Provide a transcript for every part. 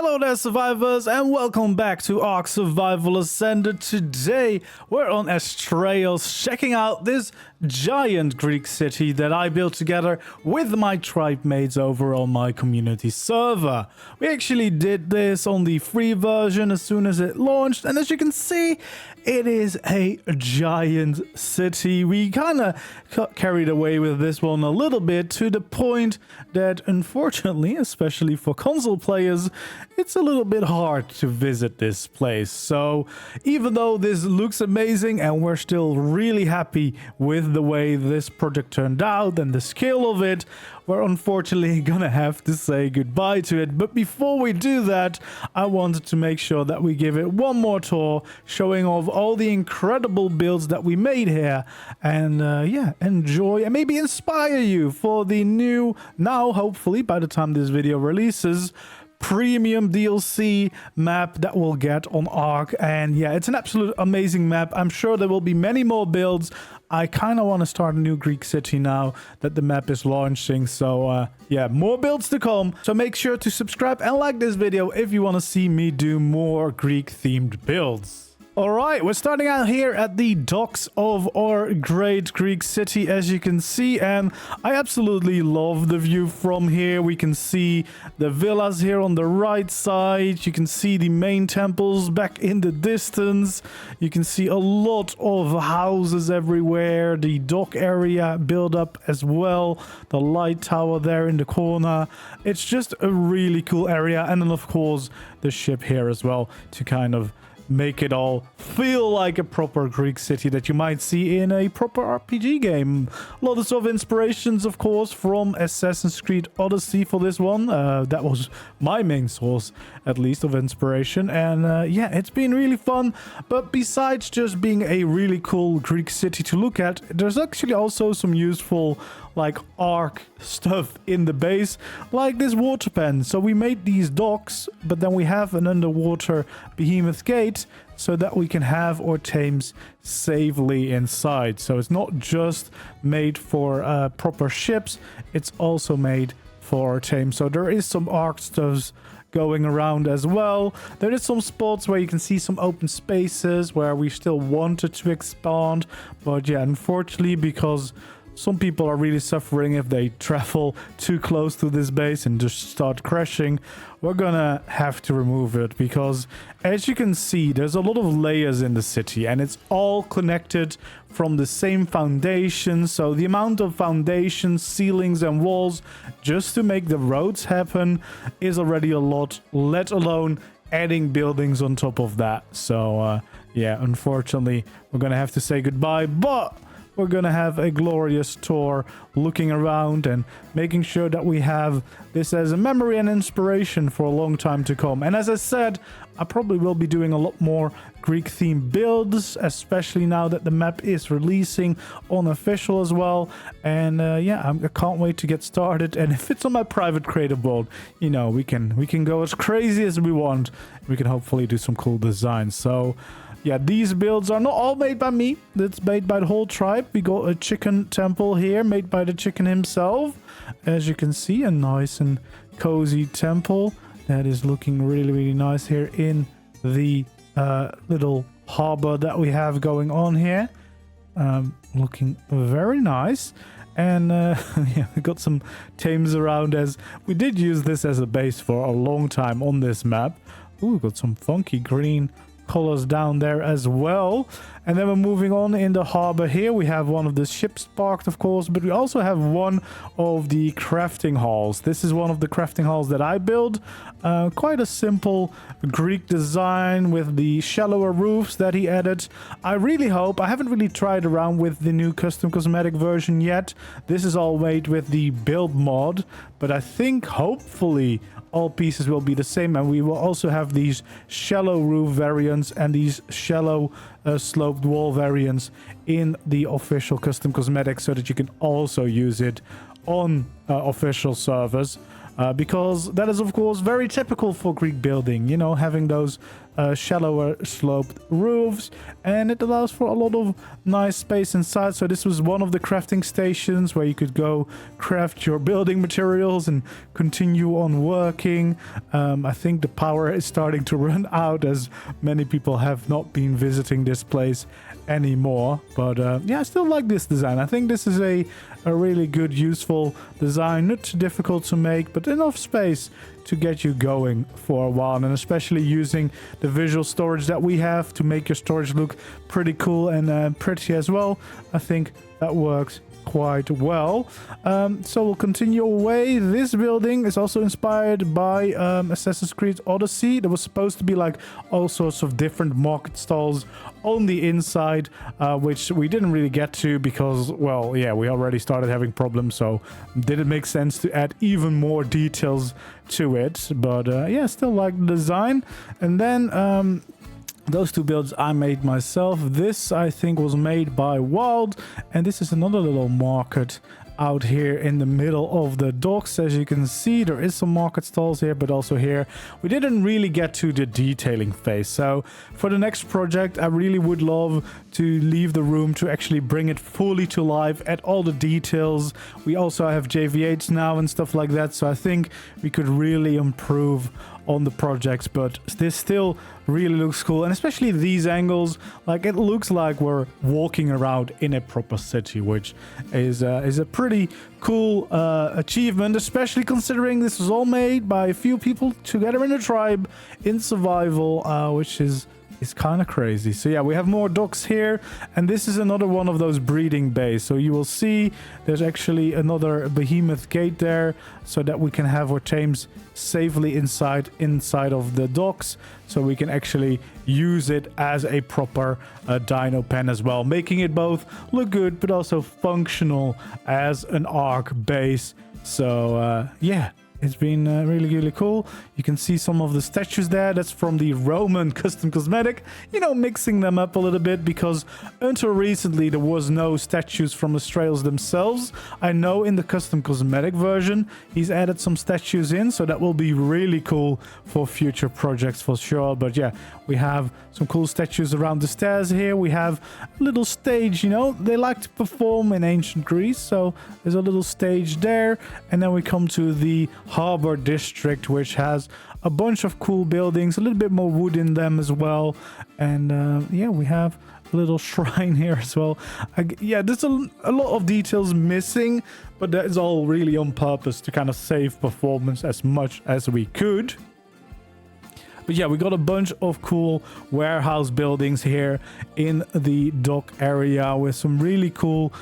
Hello there, survivors, and welcome back to ARK Survival Ascended. Today, we're on Astraeos, checking out this giant Greek city that I built together with my tribe mates over on my community server. We actually did this on the free version as soon as it launched, and as you can see, it is a giant city. We kind of got carried away with this one a little bit, to the point that, unfortunately, especially for console players, it's a little bit hard to visit this place. So even though this looks amazing and we're still really happy with the way this project turned out and the scale of it, we're unfortunately gonna have to say goodbye to it. But before we do that, I wanted to make sure that we give it one more tour, showing off all the incredible builds that we made here, and yeah, enjoy and maybe inspire you for the new, now hopefully by the time this video releases, premium DLC map that we'll get on ARK. And yeah, it's an absolute amazing map. I'm sure there will be many more builds. I kind of want to start a new Greek city now that the map is launching. So yeah, more builds to come. So make sure to subscribe and like this video if you want to see me do more Greek themed builds. Alright, we're starting out here at the docks of our great Greek city, as you can see, and I absolutely love the view from here. We can see the villas here on the right side. You can see the main temples back in the distance. You can see a lot of houses everywhere. The dock area built up as well. The light tower there in the corner. It's just a really cool area. And then, of course, the ship here as well to kind of make it all feel like a proper Greek city that you might see in a proper RPG game. Lots of inspirations, of course, from Assassin's Creed Odyssey for this one. That was my main source, at least, of inspiration. And yeah, it's been really fun. But besides just being a really cool Greek city to look at, there's actually also some useful like ARK stuff in the base, like this water pen. So we made these docks, but then we have an underwater behemoth gate so that we can have our tames safely inside. So it's not just made for proper ships, it's also made for our tames. So there is some ARK stuff going around as well. There is some spots where you can see some open spaces where we still wanted to expand, but yeah, unfortunately, because some people are really suffering if they travel too close to this base and just start crashing, we're gonna have to remove it, because as you can see, there's a lot of layers in the city and it's all connected from the same foundation. So the amount of foundations, ceilings and walls just to make the roads happen is already a lot, let alone adding buildings on top of that. So yeah, unfortunately, we're gonna have to say goodbye, but we're gonna have a glorious tour looking around and making sure that we have this as a memory and inspiration for a long time to come. And as I said, I probably will be doing a lot more Greek themed builds, especially now that the map is releasing on official as well. And yeah, I can't wait to get started. And if it's on my private creative world, you know, we can go as crazy as we want. We can hopefully do some cool designs. So yeah, these builds are not all made by me. It's made by the whole tribe. We got a chicken temple here made by the chicken himself. As you can see, a nice and cozy temple that is looking really, really nice here in the little harbor that we have going on here. Looking very nice. And yeah, we got some tames around, as we did use this as a base for a long time on this map. Ooh, got some funky green colors down there as well. And then we're moving on in the harbor here. We have one of the ships parked, of course, but we also have one of the crafting halls. This is one of the crafting halls that I built. Quite a simple Greek design with the shallower roofs that he added. I really hope, I haven't really tried around with the new custom cosmetic version yet. This is all made with the build mod, but I think hopefully all pieces will be the same, and we will also have these shallow roof variants and these shallow sloped wall variants in the official custom cosmetics, so that you can also use it on official servers, because that is of course very typical for Greek building, you know, having those shallower sloped roofs, and it allows for a lot of nice space inside. So this was one of the crafting stations where you could go craft your building materials and continue on working. I think the power is starting to run out as many people have not been visiting this place anymore, but yeah, I still like this design. I think this is a really good, useful design, not too difficult to make, but enough space to get you going for a while, and especially using the visual storage that we have to make your storage look pretty cool and pretty as well. I think that works quite well. So we'll continue away. This building is also inspired by Assassin's Creed Odyssey. There was supposed to be like all sorts of different market stalls on the inside, which we didn't really get to because, well, yeah, we already started having problems, so did it make sense to add even more details to it? But yeah, still like the design. And then those two builds I made myself. This, I think, was made by Wild, and this is another little market out here in the middle of the docks. As you can see, there is some market stalls here, but also here we didn't really get to the detailing phase. So for the next project, I really would love to leave the room to actually bring it fully to life, add all the details. We also have JVH now and stuff like that, so I think we could really improve on the projects, but this still really looks cool, and especially these angles, like it looks like we're walking around in a proper city, which is a pretty cool achievement, especially considering this was all made by a few people together in a tribe in survival, which is kind of crazy. So yeah, we have more docks here, and this is another one of those breeding bays. So you will see there's actually another behemoth gate there so that we can have our tames safely inside of the docks, so we can actually use it as a proper dino pen as well, making it both look good but also functional as an ARK base. So yeah, it's been really cool. You can see some of the statues there. That's from the Roman custom cosmetic. You know, mixing them up a little bit, because until recently there was no statues from Astraeos themselves. I know in the custom cosmetic version he's added some statues in, so that will be really cool for future projects for sure. But yeah, we have some cool statues around the stairs here. We have a little stage, you know, they like to perform in ancient Greece, so there's a little stage there. And then we come to the harbor district, which has a bunch of cool buildings, a little bit more wood in them as well. And yeah, we have a little shrine here as well. Yeah, there's a lot of details missing, but that is all really on purpose to kind of save performance as much as we could. But yeah, we got a bunch of cool warehouse buildings here in the dock area with some really cool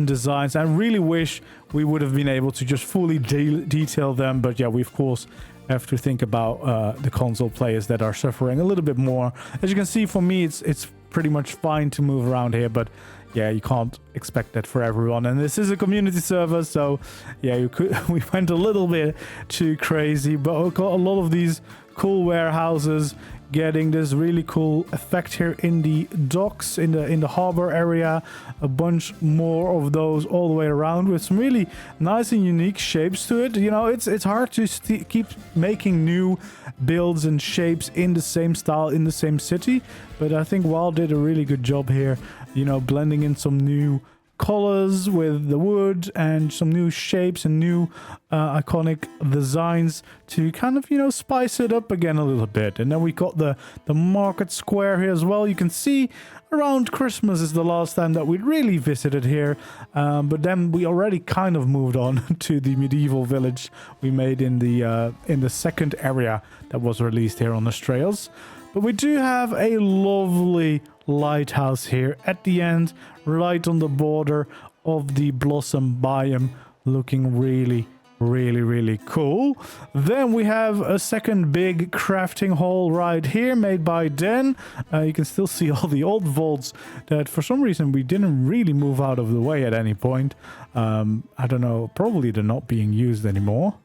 designs. I really wish we would have been able to just fully detail them. But yeah, we of course have to think about the console players that are suffering a little bit more. As you can see, for me, it's pretty much fine to move around here, but yeah, you can't expect that for everyone. And this is a community server, so yeah, we went a little bit too crazy, but we got a lot of these cool warehouses getting this really cool effect here in the docks, in the harbor area. A bunch more of those all the way around with some really nice and unique shapes to it. You know, it's hard to keep making new builds and shapes in the same style in the same city, but I think Wild did a really good job here, you know, blending in some new colors with the wood and some new shapes and new iconic designs to kind of, you know, spice it up again a little bit. And then we got the market square here as well. You can see around Christmas is the last time that we really visited here, but then we already kind of moved on to the medieval village we made in the second area that was released here on Astraeos. But we do have a lovely lighthouse here at the end, right on the border of the blossom biome, looking really cool. Then we have a second big crafting hall right here, made by Den. You can still see all the old vaults that for some reason we didn't really move out of the way at any point. I don't know, probably they're not being used anymore,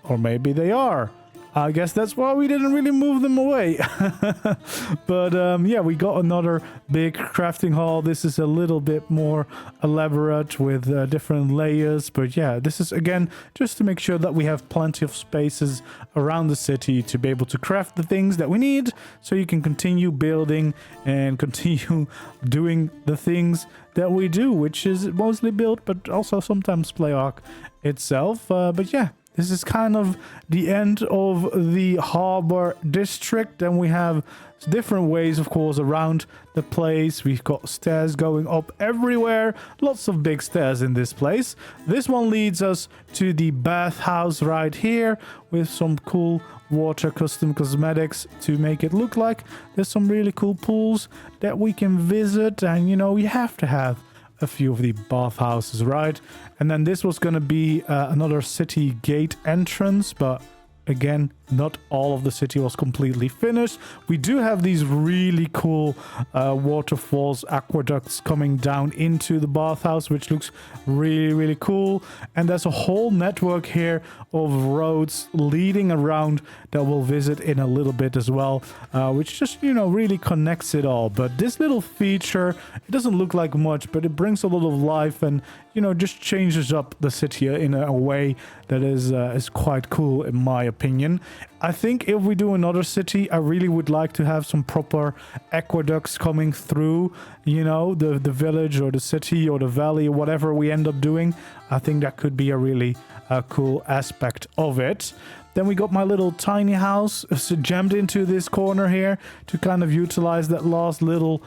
or maybe they are. I guess that's why we didn't really move them away. But yeah, we got another big crafting hall. This is a little bit more elaborate with different layers. But yeah, this is again just to make sure that we have plenty of spaces around the city to be able to craft the things that we need, so you can continue building and continue doing the things that we do, which is mostly build, but also sometimes play ARK itself. But yeah, this is kind of the end of the harbor district. And we have different ways, of course, around the place. We've got stairs going up everywhere. Lots of big stairs in this place. This one leads us to the bathhouse right here with some cool water custom cosmetics to make it look like there's some really cool pools that we can visit. And, you know, we have to have a few of the bathhouses, right? And then this was going to be another city gate entrance, but again, not all of the city was completely finished. We do have these really cool waterfalls, aqueducts coming down into the bathhouse, which looks really cool. And there's a whole network here of roads leading around that we'll visit in a little bit as well, which just, you know, really connects it all. But this little feature, it doesn't look like much, but it brings a lot of life and, you know, just changes up the city in a way that is quite cool in my opinion. I think if we do another city, I really would like to have some proper aqueducts coming through, you know, the village or the city or the valley, whatever we end up doing. I think that could be a really cool aspect of it. Then we got my little tiny house jammed into this corner here to kind of utilize that last little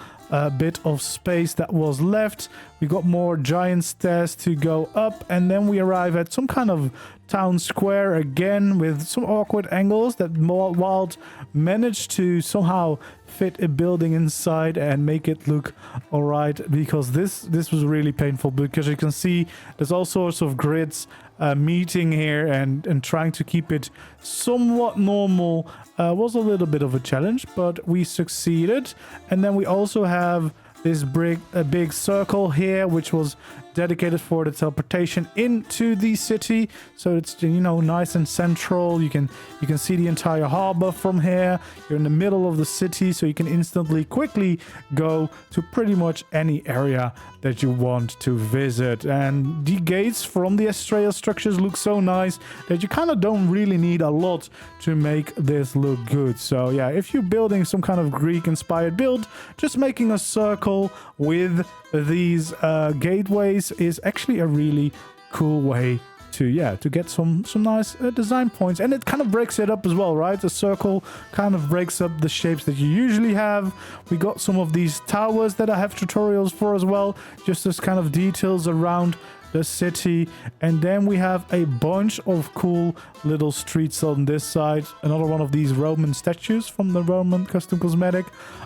bit of space that was left. We got more giant stairs to go up, and then we arrive at some kind of town square again with some awkward angles that Wild managed to somehow fit a building inside and make it look all right, because this was really painful, because you can see there's all sorts of grids meeting here, and trying to keep it somewhat normal was a little bit of a challenge, but we succeeded. And then we also have this big circle here, which was dedicated for the teleportation into the city, so it's, you know, nice and central. You can see the entire harbor from here. You're in the middle of the city, so you can instantly quickly go to pretty much any area that you want to visit. And the gates from the Astraeos structures look so nice that you kind of don't really need a lot to make this look good. So yeah, if you're building some kind of Greek inspired build, just making a circle with these gateways is actually a really cool way to get some nice design points. And it kind of breaks it up as well, right? The circle kind of breaks up the shapes that you usually have. We got some of these towers that I have tutorials for as well, just as kind of details around the city. And then we have a bunch of cool little streets on this side. Another one of these Roman statues from the Roman custom cosmetic.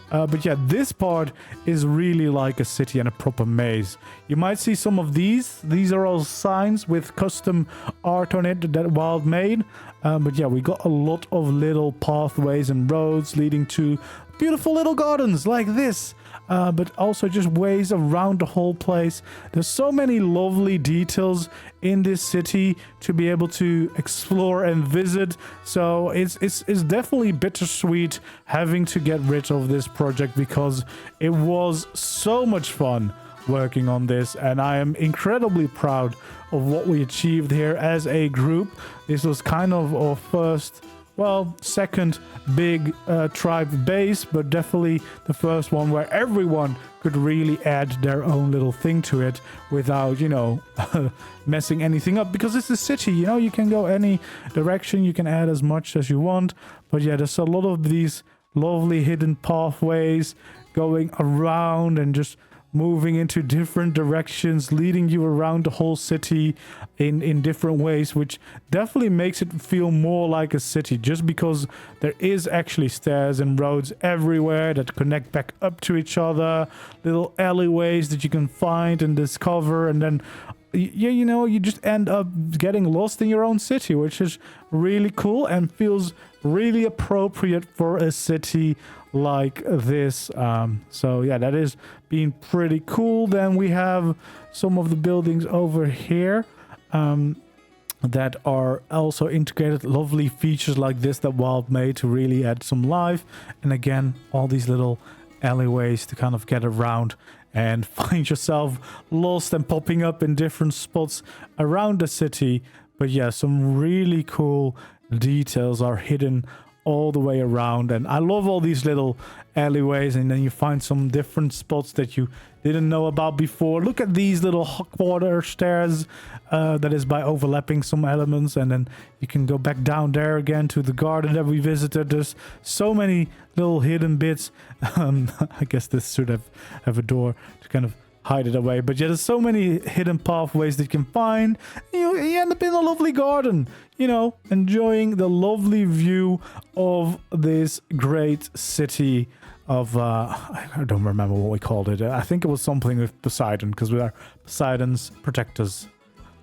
But yeah, this part is really like a city and a proper maze. You might see some of these. These are all signs with custom art on it that Wild made. But yeah, we got a lot of little pathways and roads leading to beautiful little gardens like this. But also just ways around the whole place. There's so many lovely details in this city to be able to explore and visit. So it's definitely bittersweet having to get rid of this project, because it was so much fun working on this, and I am incredibly proud of what we achieved here as a group. This was kind of our first, well, second big tribe base, but definitely the first one where everyone could really add their own little thing to it without, you know, messing anything up, because it's a city, you know, you can go any direction, you can add as much as you want. But yeah, there's a lot of these lovely hidden pathways going around and just moving into different directions, leading you around the whole city in different ways, which definitely makes it feel more like a city, just because there is actually stairs and roads everywhere that connect back up to each other, little alleyways that you can find and discover, and then you know, you just end up getting lost in your own city, which is really cool and feels really appropriate for a city like this. So yeah, that is being pretty cool. Then we have some of the buildings over here. that are also integrated. Lovely features like this that Wild made to really add some life. And again, all these little alleyways to kind of get around and find yourself lost and popping up in different spots around the city. But yeah, some really cool details are hidden all the way around, and I love all these little alleyways, and then you find some different spots that you didn't know about before. Look at these little hot water stairs, that is by overlapping some elements, and then you can go back down there again to the garden that we visited. There's so many little hidden bits. I guess this should have a door to kind of hide it away, but yeah, there's so many hidden pathways that you can find. You end up in a lovely garden, you know, enjoying the lovely view of this great city of I don't remember what we called it. I think it was something with Poseidon, because we are Poseidon's protectors.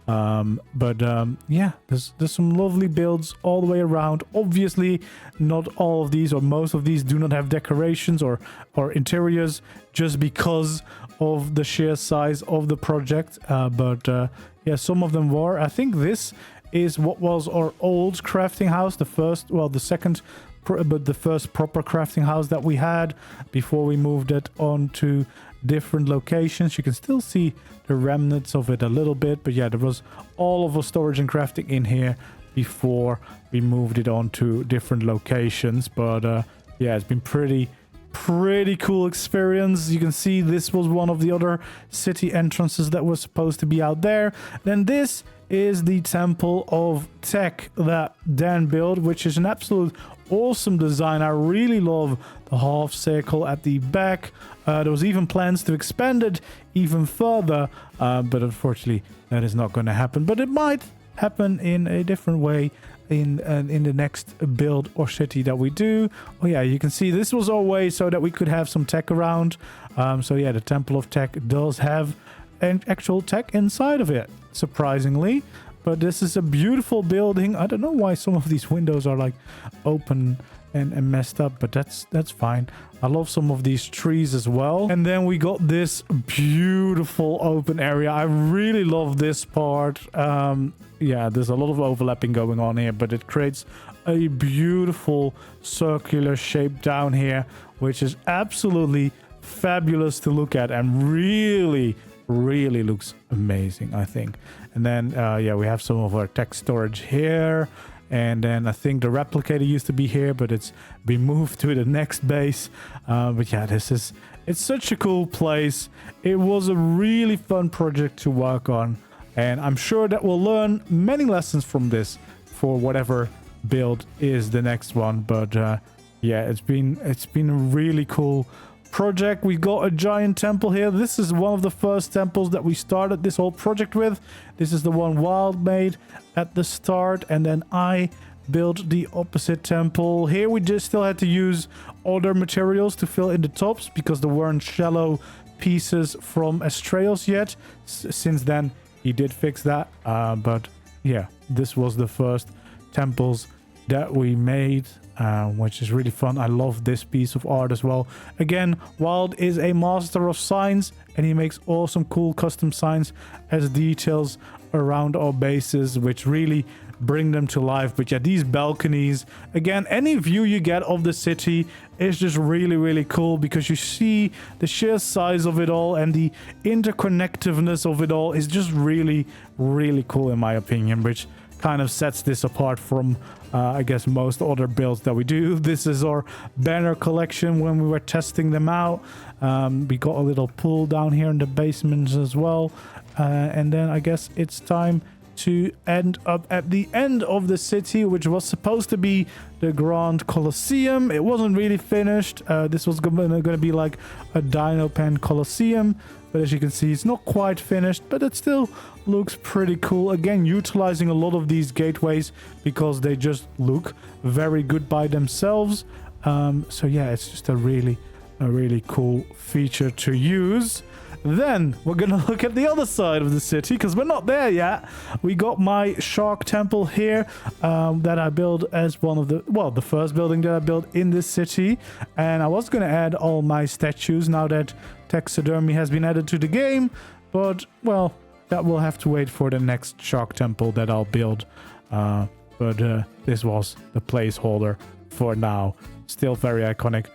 Yeah, there's some lovely builds all the way around. Obviously, not all of these or most of these do not have decorations or interiors, just because of the sheer size of the project. Yeah, some of them were. I think this is what was our old crafting house, the first, well, the second, but the first proper crafting house that we had before we moved it on to different locations. You can still see the remnants of it a little bit, but yeah, there was all of our storage and crafting in here before we moved it on to different locations. But yeah, it's been pretty cool experience. You can see this was one of the other city entrances that was supposed to be out there. Then this is the Temple of Tech that Dan built, which is an absolute awesome design. I really love the half circle at the back. There was even plans to expand it even further, but unfortunately that is not going to happen. But it might happen in a different way in the next build or city that we do. Oh yeah, you can see this was our way so that we could have some tech around. So yeah, the Temple of Tech does have an actual tech inside of it, surprisingly. But this is a beautiful building. I don't know why some of these windows are like open and messed up, but that's fine. I love some of these trees as well. And then we got this beautiful open area. I really love this part. Yeah, there's a lot of overlapping going on here, but it creates a beautiful circular shape down here, which is absolutely fabulous to look at and really looks amazing, I think. And then yeah, we have some of our tech storage here, and then I think the replicator used to be here, but it's been moved to the next base. But yeah, it's such a cool place. It was a really fun project to work on, and I'm sure that we'll learn many lessons from this for whatever build is the next one. But yeah, it's been a really cool project. We got a giant temple here. This is one of the first temples that we started this whole project with. This is the one Wild made at the start, and then I built the opposite temple. Here we just still had to use other materials to fill in the tops because there weren't shallow pieces from Astraeos yet. Since then he did fix that, but yeah, this was the first temples that we made, which is really fun. I love this piece of art as well. Again, Wild is a master of signs, and he makes awesome cool custom signs as details around our bases, which really bring them to life. But yeah, these balconies, again, any view you get of the city is just really cool, because you see the sheer size of it all, and the interconnectiveness of it all is just really cool in my opinion, which kind of sets this apart from I guess most other builds that we do. This is our banner collection when we were testing them out. We got a little pool down here in the basement as well, and then I guess it's time to end up at the end of the city, which was supposed to be the Grand Coliseum. It wasn't really finished. This was going to be like a Dino Pen Coliseum, but as you can see, it's not quite finished, but it still looks pretty cool. Again, utilizing a lot of these gateways because they just look very good by themselves. So yeah, it's just a really cool feature to use. Then we're gonna look at the other side of the city, because we're not there yet. We got my shark temple here, that I built as one of the first building that I built in this city. And I was gonna add all my statues now that taxidermy has been added to the game, but well, that will have to wait for the next shark temple that I'll build. But this was the placeholder for now. Still very iconic,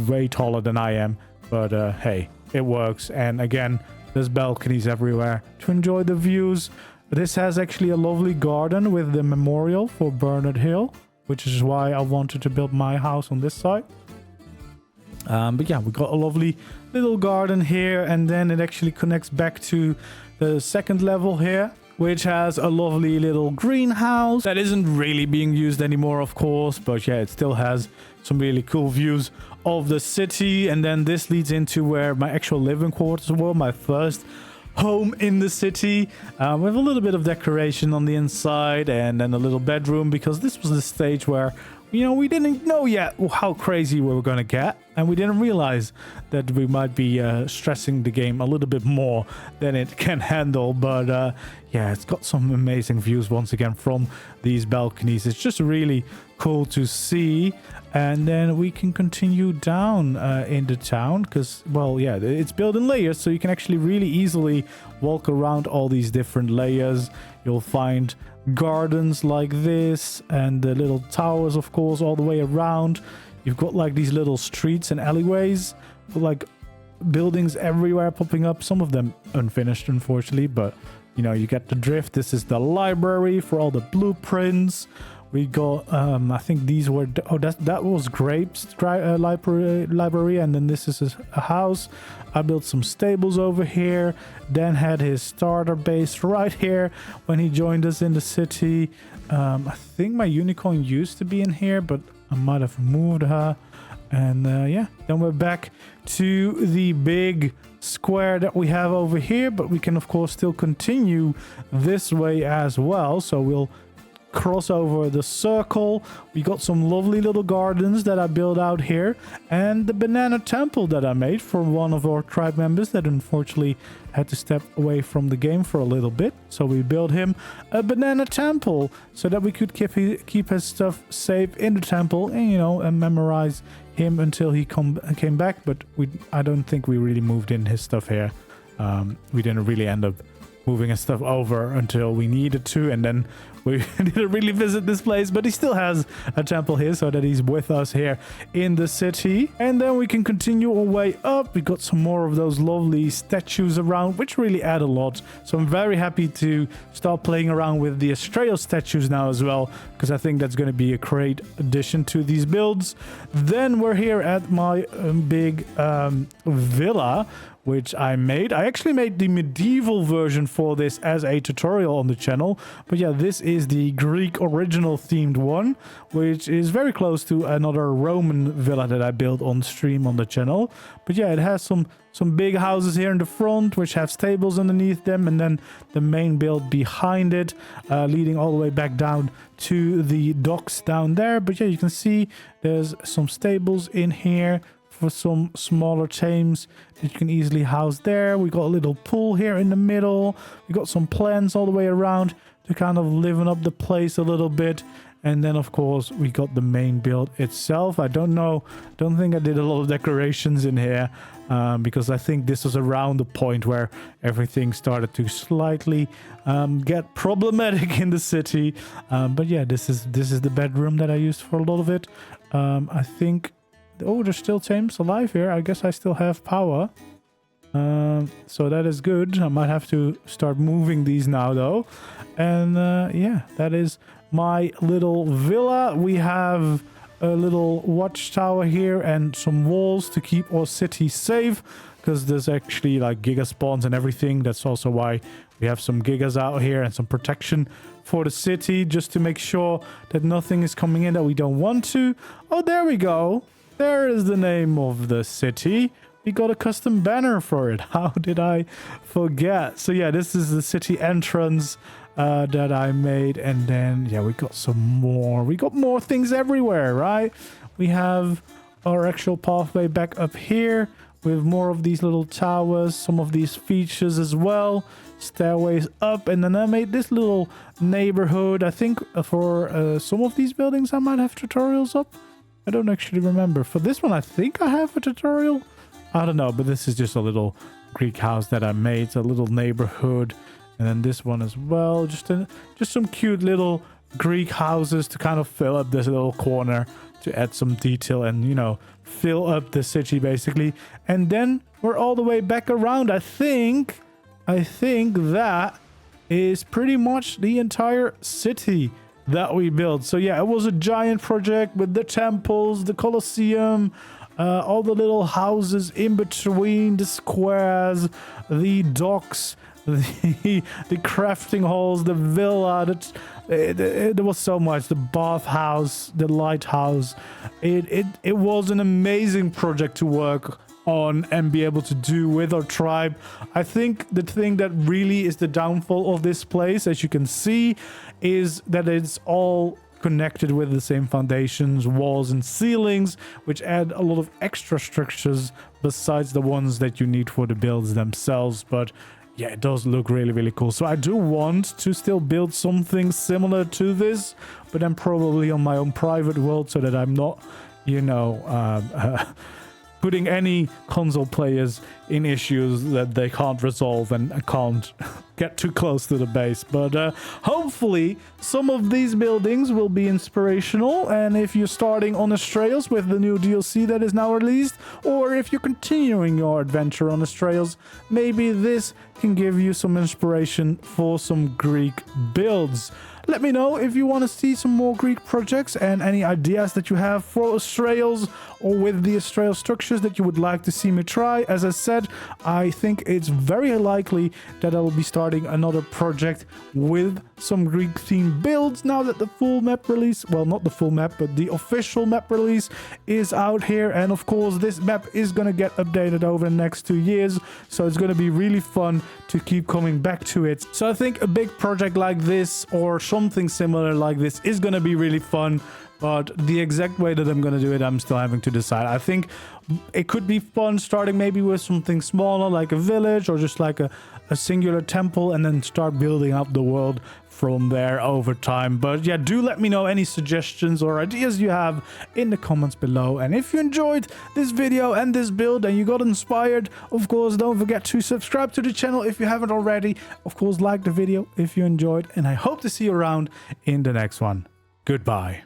way taller than I am. But hey, it works. And again, there's balconies everywhere to enjoy the views. This has actually a lovely garden with the memorial for Bernard Hill, which is why I wanted to build my house on this side. But yeah, we got a lovely little garden here, and then it actually connects back to the second level here, which has a lovely little greenhouse that isn't really being used anymore, of course, but yeah, it still has some really cool views of the city. And then this leads into where my actual living quarters were, my first home in the city, with a little bit of decoration on the inside, and then a little bedroom, because this was the stage where, you know, we didn't know yet how crazy we were going to get, and we didn't realize that we might be stressing the game a little bit more than it can handle. But yeah, it's got some amazing views once again from these balconies. It's just really cool to see. And then we can continue down into town because, well, yeah, it's built in layers, so you can actually really easily walk around all these different layers. You'll find gardens like this, and the little towers, of course, all the way around. You've got like these little streets and alleyways, like buildings everywhere popping up, some of them unfinished, unfortunately, but you know, you get the drift. This is the library for all the blueprints. We got I think these were that was Grapes library, and then this is a house. I built some stables over here. Dan had his starter base right here when he joined us in the city. I think my unicorn used to be in here, but I might have moved her. And yeah, then we're back to the big square that we have over here, but we can of course still continue this way as well. So we'll cross over the circle. We got some lovely little gardens that I built out here, and the banana temple that I made for one of our tribe members that unfortunately had to step away from the game for a little bit. So we built him a banana temple so that we could keep his stuff safe in the temple, and you know, and memorize him until he came back. But I don't think we really moved in his stuff here. We didn't really end up moving his stuff over until we needed to, and then we didn't really visit this place, but he still has a temple here so that he's with us here in the city. And then we can continue our way up. We got some more of those lovely statues around, which really add a lot. So I'm very happy to start playing around with the Astraeos statues now as well, because I think that's going to be a great addition to these builds. Then we're here at my big villa, which I made. I actually made the medieval version for this as a tutorial on the channel. But yeah, this is the Greek original themed one, which is very close to another Roman villa that I built on stream on the channel. But yeah, it has some big houses here in the front, which have stables underneath them, and then the main build behind it, leading all the way back down to the docks down there. But yeah, you can see there's some stables in here for some smaller teams that you can easily house there. We got a little pool here in the middle. We got some plants all the way around to kind of liven up the place a little bit. And then of course we got the main build itself. I don't think I did a lot of decorations in here, because I think this was around the point where everything started to slightly get problematic in the city. But yeah, this is the bedroom that I used for a lot of it. I think, oh, there's still tames alive here. I guess I still have power. So that is good. I might have to start moving these now though. And yeah, that is my little villa. We have a little watchtower here and some walls to keep our city safe, because there's actually like giga spawns and everything. That's also why we have some gigas out here and some protection for the city, just to make sure that nothing is coming in that we don't want to. Oh, there we go. There is the name of the city. We got a custom banner for it. How did I forget? So yeah, this is the city entrance that I made. And then, yeah, we got some more. We got more things everywhere, right? We have our actual pathway back up here with more of these little towers, some of these features as well. Stairways up. And then I made this little neighborhood. I think for some of these buildings I might have tutorials up. I don't actually remember. For this one, I think I have a tutorial. I don't know, but this is just a little Greek house that I made. A little neighborhood. And then this one as well. Just some cute little Greek houses to kind of fill up this little corner to add some detail and, you know, fill up the city basically. And then we're all the way back around. I think that is pretty much the entire city that we built. So yeah, it was a giant project with the temples, the coliseum, all the little houses in between, the squares, the docks, the crafting halls, the villa. There was so much. The bathhouse, the lighthouse. It was an amazing project to work on and be able to do with our tribe. I think the thing that really is the downfall of this place, as you can see, is that it's all connected with the same foundations, walls and ceilings, which add a lot of extra structures besides the ones that you need for the builds themselves. But yeah, it does look really, really cool. So I do want to still build something similar to this, but then probably on my own private world so that I'm not, you know, putting any console players in issues that they can't resolve and can't get too close to the base. But hopefully some of these buildings will be inspirational, and if you're starting on Astraeos with the new DLC that is now released, or if you're continuing your adventure on Astraeos, maybe this can give you some inspiration for some Greek builds. Let me know if you want to see some more Greek projects and any ideas that you have for Astraeos or with the Astraeos structures that you would like to see me try. As I said, I think it's very likely that I will be starting another project with some Greek themed builds now that the full map release, well, not the full map, but the official map release is out here. And of course, this map is going to get updated over the next 2 years. So it's going to be really fun to keep coming back to it. So I think a big project like this or something similar like this is going to be really fun. But the exact way that I'm going to do it, I'm still having to decide. I think it could be fun starting maybe with something smaller like a village or just like a singular temple, and then start building up the world from there over time. But yeah, do let me know any suggestions or ideas you have in the comments below. And if you enjoyed this video and this build and you got inspired, of course, don't forget to subscribe to the channel if you haven't already. Of course, like the video if you enjoyed, and I hope to see you around in the next one. Goodbye.